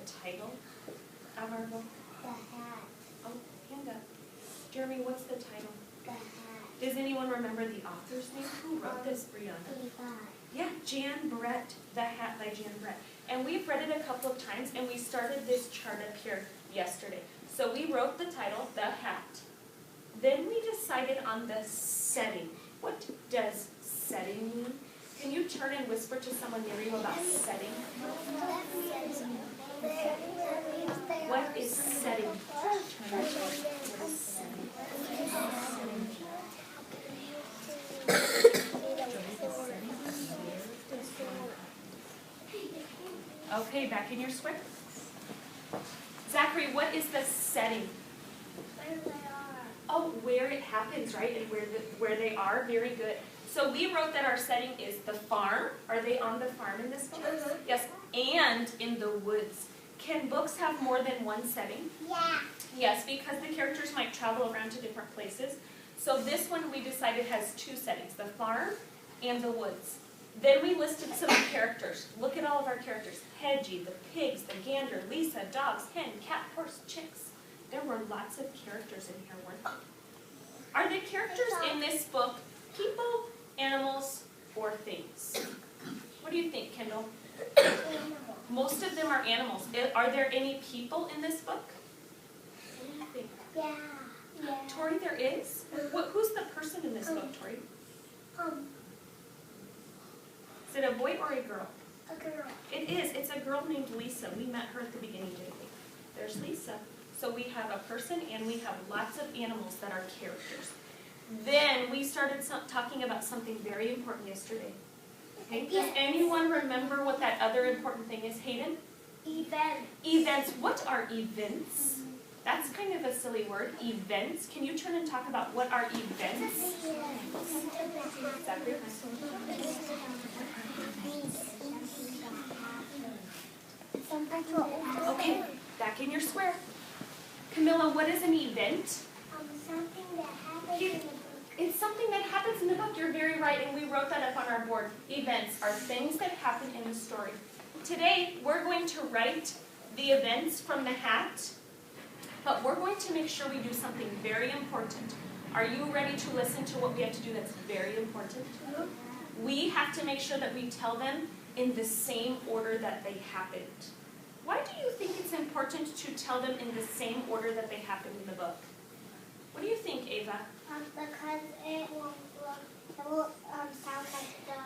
title of our book? The hat. Oh, hand up. Jeremy, what's the title? The hat. Does anyone remember the author's name? Who wrote this, Brianna? Yeah, Jan Brett, The Hat by Jan Brett. And we've read it a couple of times, and we started this chart up here yesterday. So we wrote the title, The Hat. Then we decided on the setting. What does setting mean? Can you turn and whisper to someone near you about setting? What is setting? What is setting? Okay, back in your square. Zachary, what is the setting? Where they are. Oh, where it happens, right? And where they are. Very good. So we wrote that our setting is the farm. Are they on the farm in this book? Yes. And in the woods. Can books have more than one setting? Yeah. Yes, because the characters might travel around to different places. So this one we decided has two settings, the farm and the woods. Then we listed some characters. Look at all of our characters. Hedgie, the pigs, the gander, Lisa, dogs, hen, cat, horse, chicks. There were lots of characters in here, weren't there? Are the characters in this book people, animals, or things? What do you think, Kendall? Most of them are animals. Are there any people in this book? What do you think? Yeah. Tori, there is? Who's the person in this book, Tori? Is it a boy or a girl? A girl. It is. It's a girl named Lisa. We met her at the beginning, didn't we? There's Lisa. So we have a person and we have lots of animals that are characters. Then we started talking about something very important yesterday. Okay? Does anyone remember what that other important thing is, Hayden? Event. Events. What are events? That's kind of a silly word. Events. Can you turn and talk about what are events? Okay, back in your square. Camilla, what is an event? Something that happens in the book. It's something that happens in the book. You're very right, and we wrote that up on our board. Events are things that happen in the story. Today, we're going to write the events from the hat, but we're going to make sure we do something very important. Are you ready to listen to what we have to do that's very important? We have to make sure that we tell them in the same order that they happened. Why do you think it's important to tell them in the same order that they happened in the book? What do you think, Ava? Because it won't sound like the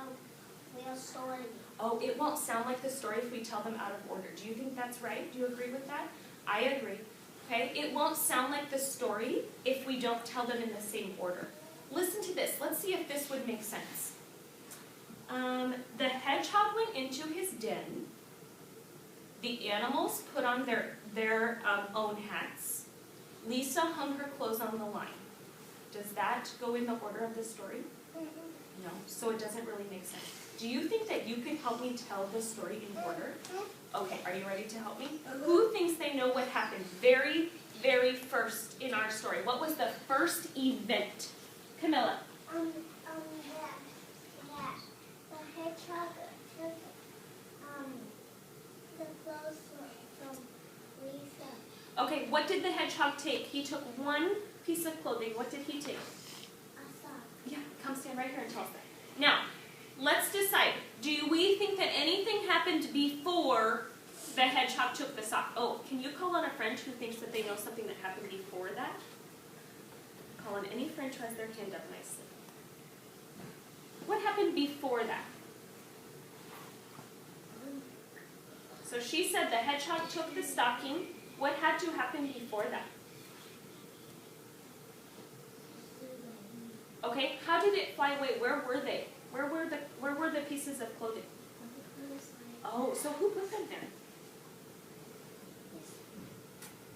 real story. Oh, it won't sound like the story if we tell them out of order. Do you think that's right? Do you agree with that? I agree. Okay, it won't sound like the story if we don't tell them in the same order. Listen to this. Let's see if this would make sense. The hedgehog went into his den. The animals put on their own hats. Lisa hung her clothes on the line. Does that go in the order of the story? No, so it doesn't really make sense. Do you think that you could help me tell the story in order? Okay, are you ready to help me? Who thinks they know what happened very, very first in our story? What was the first event? Camilla. The hedgehog took the clothes from Lisa. Okay, what did the hedgehog take? He took one piece of clothing. What did he take? A sock. Yeah, come stand right here and tell us that. Now, let's decide. Do we think that anything happened before the hedgehog took the sock? Oh, can you call on a friend who thinks that they know something that happened before that? Call on any friend who has their hand up nicely. What happened before that? So she said the hedgehog took the stocking. What had to happen before that? Okay, how did it fly away? Where were they? Where were the pieces of clothing? Oh, so who put them there?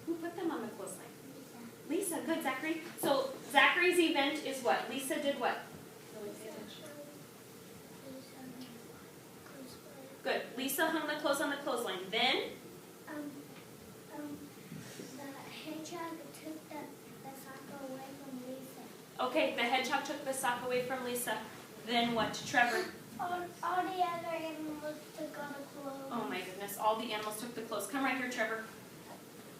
Who put them on the clothesline? Lisa. Good, Zachary. So Zachary's event is what? Lisa did what? Good. Lisa hung the clothes on the clothesline. Then? The hedgehog took the sock away from Lisa. Okay, the hedgehog took the sock away from Lisa. Then what? Trevor? All the other animals took on the clothes. Oh my goodness. All all the animals took the clothes? Come right here, Trevor.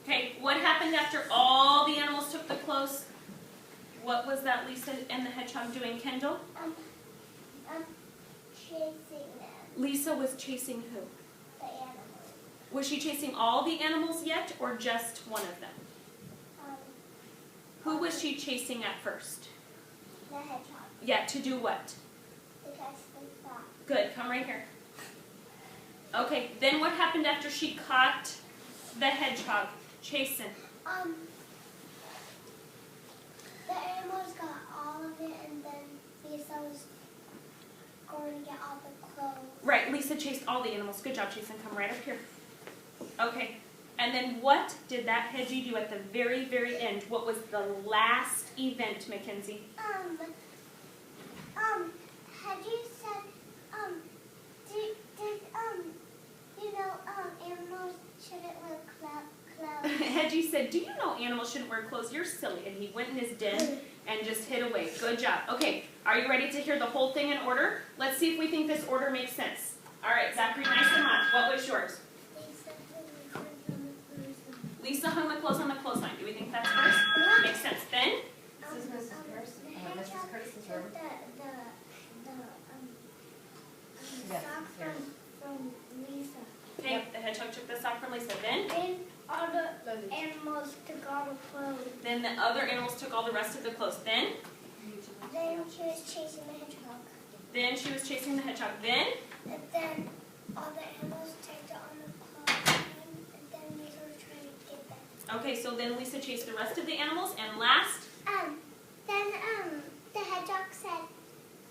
Okay, what happened after all the animals took the clothes? What was that Lisa and the hedgehog doing, Kendall? Chasing them. Lisa was chasing who? The animals. Was she chasing all the animals yet, or just one of them? Who was she chasing at first? The hedgehog. Yeah, to do what? To catch the fox. Good, come right here. Okay, then what happened after she caught the hedgehog chasing? The animals got all of it, and then Lisa was going to get all the clothes. Right, Lisa chased all the animals. Good job, Jason. Come right up here. Okay, and then what did that hedgie do at the very, very end? What was the last event, Mackenzie? Had you said, animals shouldn't wear clothes? Hedgie said, do you know animals shouldn't wear clothes? You're silly. And he went in his den and just hid away. Good job. Okay, are you ready to hear the whole thing in order? Let's see if we think this order makes sense. All right, Zachary, nice and loud. What was yours? Lisa hung the clothes on the clothesline. Do we think that's first? Makes sense. Then? This is Mrs. Curtis. Mrs. Curtis's room. Yes, Sock here. from Lisa. Okay, the hedgehog took the sock from Lisa. Then? Then all the animals took all the clothes. Then the other animals took all the rest of the clothes. Then? Then she was chasing the hedgehog. Then she was chasing the hedgehog. Then? And then all the animals tagged on the clothes. And then Lisa was trying to get them. Okay, so then Lisa chased the rest of the animals. And last? Then the hedgehog said,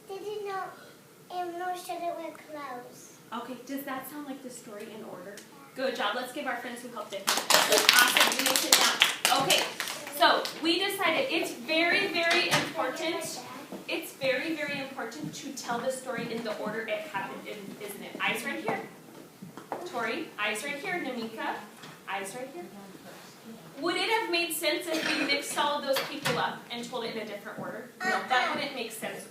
"Did you know animals shouldn't wear clothes?" Okay, does that sound like the story in order? Good job. Let's give our friends who helped it. Awesome. You may sit down. Okay, so we decided it's very, very important. It's very, very important to tell the story in the order it happened in, isn't it? Eyes right here. Tori, eyes right here. Namika, eyes right here. Would it have made sense if we mixed all of those people up and told it in a different order? No, that wouldn't make sense.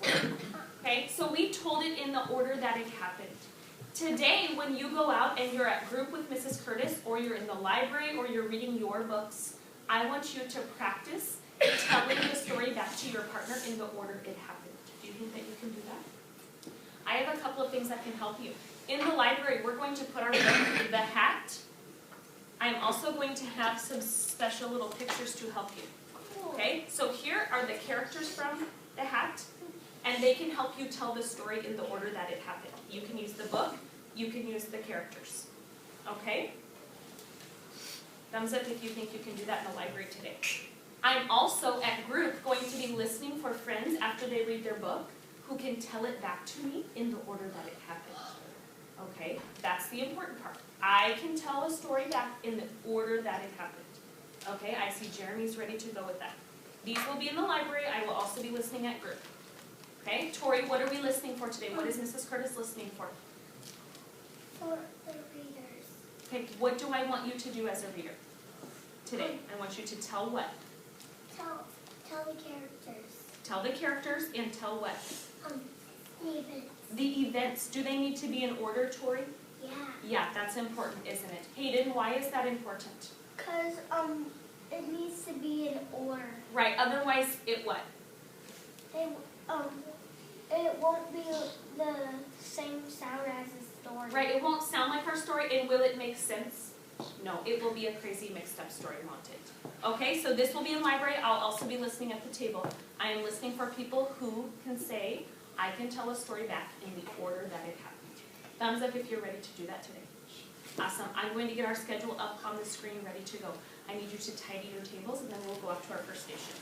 Okay, so we told it in the order that it happened. Today, when you go out and you're at group with Mrs. Curtis, or you're in the library, or you're reading your books, I want you to practice telling the story back to your partner in the order it happened. Do you think that you can do that? I have a couple of things that can help you. In the library, we're going to put our book, The Hat. I'm also going to have some special little pictures to help you. Okay, so here are the characters from The Hat, and they can help you tell the story in the order that it happened. You can use the book, you can use the characters. Okay? Thumbs up if you think you can do that in the library today. I'm also at group going to be listening for friends after they read their book who can tell it back to me in the order that it happened. Okay? That's the important part. I can tell a story back in the order that it happened. Okay? I see Jeremy's ready to go with that. These will be in the library. I will also be listening at group. Okay? Tori, what are we listening for today? What is Mrs. Curtis listening for? For the readers. Okay, what do I want you to do as a reader today? I want you to tell what? Tell the characters. Tell the characters and tell what? The events. The events. Do they need to be in order, Tori? Yeah. Yeah, that's important, isn't it? Hayden, why is that important? Because it needs to be in order. Right, otherwise it what? It won't be the same sound as the story. Right, it won't sound like our story, and will it make sense? No, it will be a crazy mixed up story, won't it? Okay, so this will be in library. I'll also be listening at the table. I am listening for people who can say, I can tell a story back in the order that it happened. Thumbs up if you're ready to do that today. Awesome. I'm going to get our schedule up on the screen ready to go. I need you to tidy your tables, and then we'll go up to our first station.